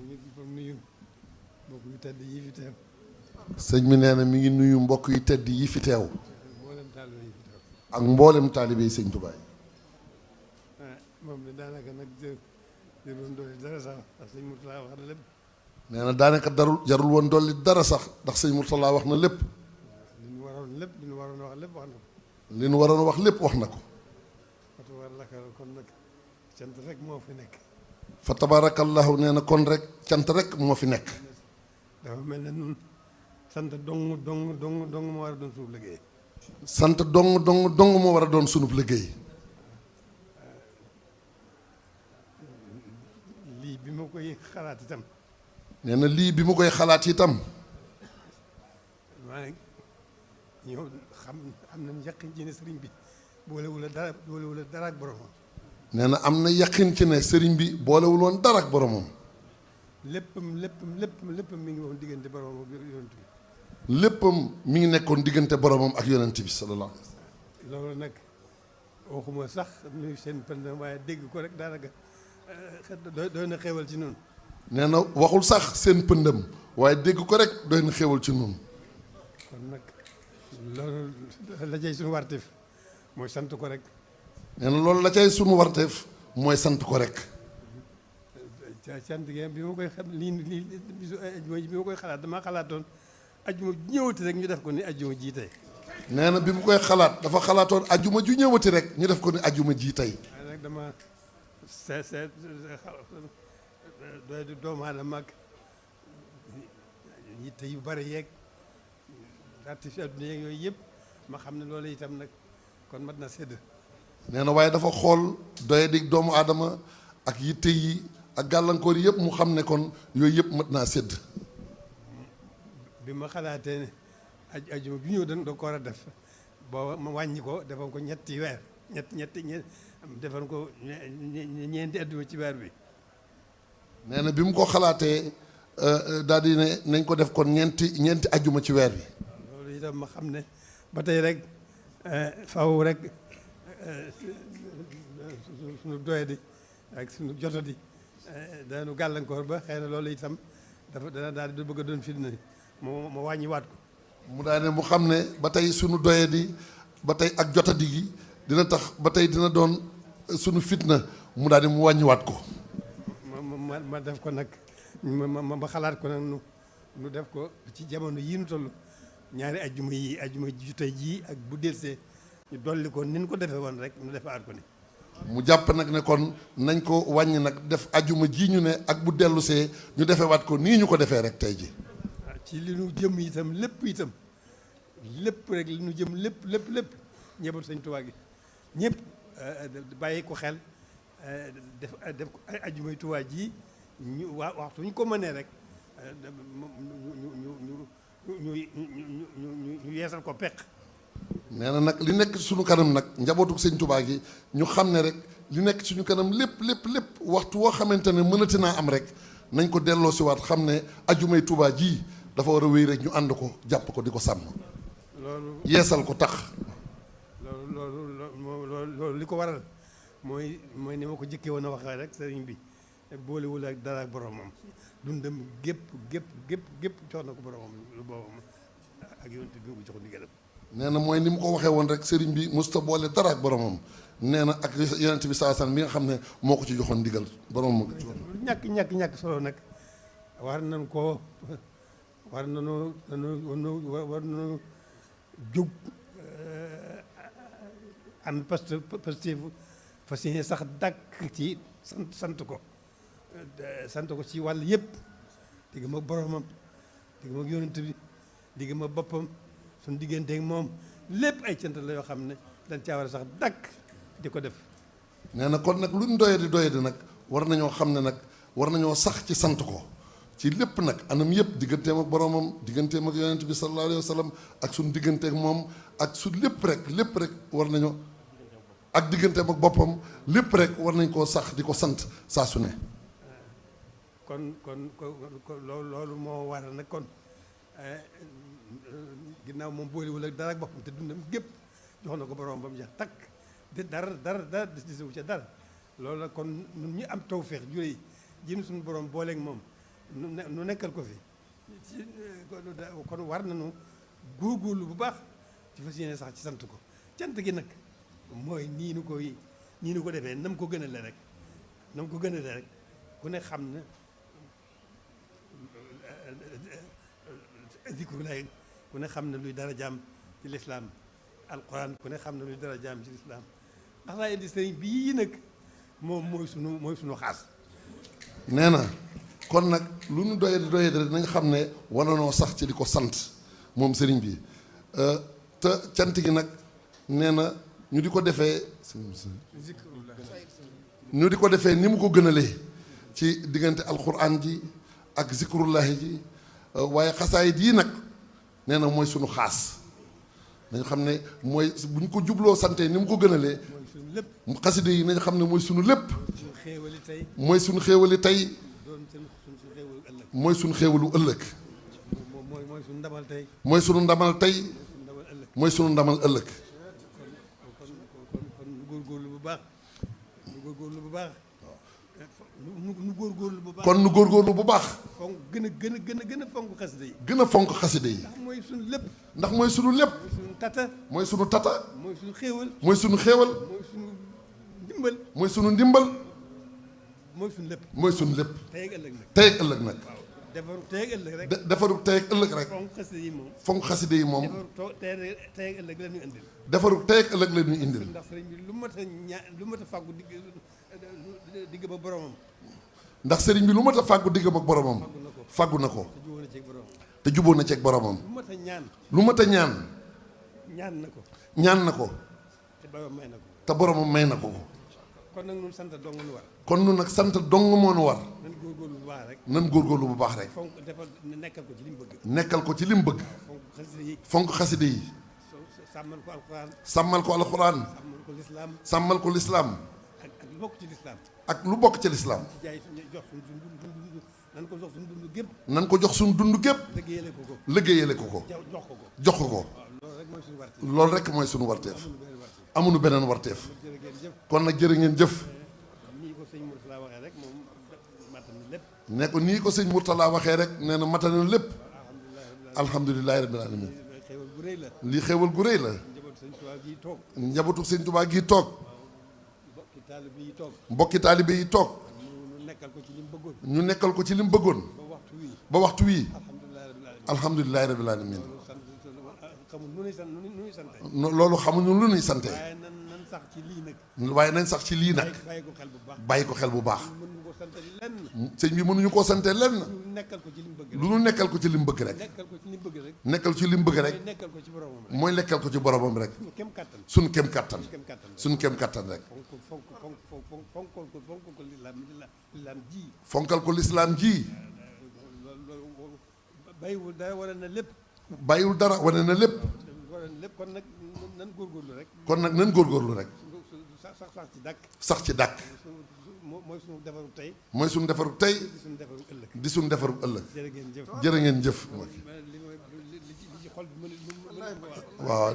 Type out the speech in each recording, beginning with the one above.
nuyu mbokk yu tedd yi fi teew. sëñ bi nee na mi ngi nuyu mbokk yu tedd yi fi teew. mboolem taalibe yi fi teew. ak mboolem taalibe yi sëñ Tuubaa. moom de daanaka nag jërul dolli dara sax ndax sëñ Murtala wax na lépp. nee na daanaka jarul woon dolli dara sax ndax sëñ Murtala wax na lépp. li ñu waroon wax lépp wax na ko. li ñu waroon wax lépp wax na ko. kon nag cant rek moo fi nekk. fa tabarakallahu nee na kon rek cant rek moo fi nekk. dafa mel ne nun sant dong moo war a doon sunub liggéey. sant dong moo war a doon sunub liggéey. lii bi ma koy xalaat itam. nee na lii bi mu koy xalaat itam. maa ñëw xam am nañ yaqin ci ne sëriñ bi boolewul dara ak boromam. nee na am na yaqin ci ne sëriñ bi boolewul woon dara ak boromam. léppam mi ngi woon diggante boromam ak yonent bi. léppam mi ngi nekkoon diggante boromam ak yonent bi sallallahu alayhi wa sallam. loolu nag waxuma sax nuyu seen pënd waaye dégg ko rek daanaka doy na xéewal ci noonu. nee na waxul sax seen pëndam waaye dégg ko rek doy na xéewal ci noonu. kon nag loolu la cay suñu warteef mooy sant ko rek. nee na loolu la cay sunu warteef mooy sant ko rek. sant gi bi ma koy xam lii bisu ajuma bi ma koy xalaat damaa xalaatoon ajuma ju ñëwati rek ñu def ko ni ajuma ji tey. nee na bi mu koy xalaat dafa xalaatoon ajuma ju ñëwati rek ñu def ko ni ajuma ji tey. waaye nag dama seet doy di doomu aadama ak yitte yu bari yeeg artifi adduna yeeg yooyu yëpp ma xam ne loolu itam nag kon mat na sédd. nee na waaye dafa xool doye di doomu aadama ak yitte yi ak gàllankoor yi yëpp mu xam ne kon yooyu yëpp mat naa sédd. bi ma xalaatee ne ajuma bi ñëw da ko war a def booba ma wàññi ko defal ko ñetti weer defal ko ñeenti ajuma ci weer bi. nee na bi mu ko xalaatee daal di ne nañ ko def kon ñeenti ajuma ci weer bi. loolu itam ma xam ne ba tey rek faw rek suñu doyadi ak suñu jotadi dañu gàllankoor ba xëy na loolu itam dana daal di bëgg a doon fitna ma wàññiwaat ko. mu daal ne mu xam ne ba tey suñu doyadi ba tey ak jotadi gi dina tax ba tey dina doon suñu fitna mu daal di mu wàññiwaat ko. ma def ko nag ma xalaat ko nag nu def ko ci jamono yii nu toll ñaari ajjuma ji tey jii ak bu delsee ñu dolli ko ni ñu ko defee woon rek ñu defaat ko ni. mu jàpp nag ne kon nañ ko wàññi nag def ajjuma ji ñu ne ak bu dellusee ñu defewaat ko nii ñu ko defee rek tey ji. ci li nu jëm itam lépp rek li nu jëm lépp ñëbal Sëñ Tuubaa gi ñëpp bàyyi ko xel def ko ay ajjumay Tuubaa ji ñu waxtu ñu ko mënee rek ñu yeesal ko peq. nee na nag li nekk suñu kanam nag njabootu Sëñ Tuubaa gi ñu xam ne rek li nekk suñu kanam lépp waxtu woo xamante ne mënati naa am rek nañ ko delloo si waat xam ne ajjumay Tuubaa ji dafa war a wéy rek ñu ànd ko jàpp ko di ko sàmm. loolu yeesal ko tax. loolu li ko waral mooy ni ma ko jëkkee woon a waxee rek sëriñ bi boolewul ak dara ak boromam dundam gépp jox na ko boromam lu boobam ak yonent bi ko jox ndigalam. nee na mooy ni mu ko waxee woon rek sëriñ bi musta boole dara ak boromam nee na ak yonent bi saa san bi nga xam ne moo ko ci joxoon ndigal boromam. ñàkk solo nag war nañu jóg ànd positif fas yéene sax dàkk ci sant ko ci wàll yëpp digg ma boromam digg ma yonent bi digg ma boppam suñu digganteeg moom lépp ay cant la yoo xam ne dañ caa war a sax dàkk di ko def. nee na kon nag luñ doyadi nag war nañoo xam ne nag war nañoo sax ci sant ko ci lépp nag anam yëpp digganteem ak boromam digganteem ak yonent bi sallallahu alayhi wa sallam ak suñu digganteeg moom ak su lépp rek war nañoo ak digganteem ak boppam lépp rek war nañ koo sax di ko sant saa su ne. kon loolu moo waral nag kon ginnaaw moom boolewul ak dara ak boppam te dundam gépp jox na ko borom ba mu jeex takk de dara di sewu ca dara loolu la kon ñun ñu am tawfeex juree jëm suñu borom booleeg moom nu nekkal ko fi kon war nañu góorgóorlu bu baax ci fas yéene sax ci sant ko cant gi nag mooy nii nu ko defee nam ko gënale rek ku ne xam na zikrullahi ku ne xam na luy dara jaam ci lislaam alquran ku ne xam na luy dara jaam ci lislaam ndax laa indi sëriñ bii nag moom mooy sunu xaas. nee na kon nag lu nu doye rek nañ xam ne war na noo sax ci di ko sant moom sëriñ bi te cant gi nag nee na ñu di ko defee ni mu ko gënalee ci diggante alquran ji ak zikrullahi ji waaye xasaayit yi nag nee na mooy sunu xaas nañu xam ne mooy bu ñu ko jubloo sante ni mu ko gënalee xaside yi nañu xam ne mooy sunu lépp mooy sunu xéewali tey mooy sunu xéewalu ëllëg mooy sunu ndamal tey mooy sunu ndamal ëllëg kon nu góorgóorlu bu baax kon nu góorgóorlu bu baax fonk gën a fonk xaside yi gën a fonk xaside yi ndax mooy sunu lépp mooy sunu tata mooy sunu xéewal mooy sunu ndimbal mooy sunu lépp tey ak ëllëg nag defaru tey ak ëllëg rek defaru tey ak ëllëg rek fonk xaside yi moom tey ak ëllëg la ñu indil defaru tey ak ëllëg la ñu indil ndax sëriñ bi lu mat a fàggu digg ba boromam ndax sëriñ bi lu mat a fàggu diggam ak boromam fàggu na ko te jubóo na ceeg boromam lu mat a ñaan na ko te boromam may na ko kon nag ñun sant dong nu war kon nun nag sant dong moo nu war nan góorgóorlu bu baax rek nekkal ko ci li mu bëgg fonk xaside yi sàmmal ko alxuraan sàmmal ko lislaam ak lu bokk ci lislaam nan ko jox suñu dund gépp liggéeyale ko jox ko loolu rek mooy suñu warteef amuñu beneen warteef kon nag jërë ngeen jëf ne ko nii ko sëñ Mourtala waxee rek nee na matal na lépp alhamdulilahi rabbil alamin lii xéewal gu rëy la njabootu sëñ Tuubaa gi toog mbokki taalibe yi toog ñu nekkal ko ci li mu bëggoon ba waxtu wii alhamdulilahi rabbil alamin loolu xamuñu lu nuy sante waaye nañ sax ci lii nag bàyyi ko xel bu baax sëñ bi mënuñu koo sante lenn lu nu nekkal ko ci li mu bëgg rek nekkal ci li mu bëgg rek mooy nekkal ko ci boromam rek suñ kem kattan rek fonkal ko lislaam ji bàyyiwul dara wane na lépp bàyyiwul dara wane na lépp kon nag nan góorgóorlu rek nan góorgóorlu rek sax ci dàkk mooy suñu defaru tey mooy suñu defaru tey di suñu defaru ëllëg jërë ngeen jëf waaw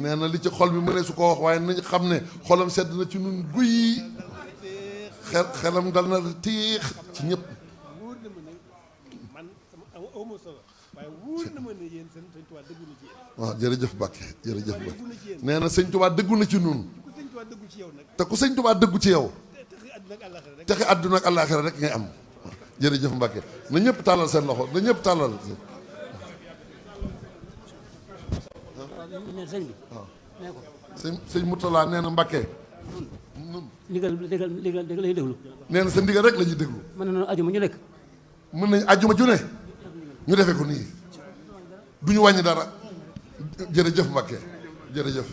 nee na li ci xol bi mënee su ko wax waaye nañ xam ne xolam sedd na ci nun guy xelam dal na tiix ci ñëpp waaw jërëjëf Mbàkke jërëjëf Mbàkke nee na sëñ Tuubaa dëggu na ci nun te ku sëñ Tuubaa dëggu ci yow texe àdduna ak àllaaxira rek ngay am jërëjëf Mbàkke na ñëpp tàllal seen loxo na ñëpp tàllal sëñ Mourtala nee na Mbàkke ndigal la ñuy déglu nee na sa ndigal rek la ñuy déglu mën nañu ajuma ñu nekk mën nañ ajuma ju ne ñu defee ko nii du ñu wàññi dara jërëjëf Mbàkke jërëjëf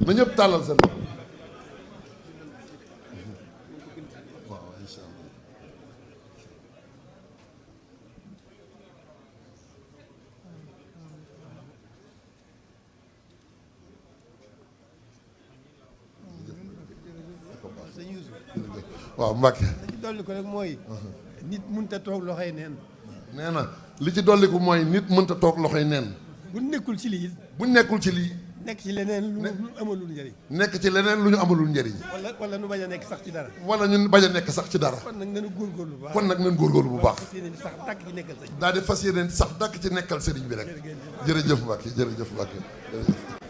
na ñëpp tàllal seen loxo waaw insha Allah waaw Mbàkke li ci dolli ko rek mooy nit mënta toog loxoy neen nee na li ci dolli ko mooy nit mënta toog loxoy neen bu nekkul ci lii bu nekkul ci lii nekk ci leneen lu amalul njëriñ. nekk ci leneen lu ñu amalul njëriñ. wala nu bañ a nekk sax ci dara. wala ñun bañ a nekk sax ci dara. kon nag nañu góorgóorlu bu baax. kon nag nañ góorgóorlu bu baax. fas yéene sax dàkk ci nekkal sëñ. daal di fas yéene sax dàkk ci nekkal sëriñ bi rek. jërëjëf Mbacke jërëjëf Mbacke jërëjëf.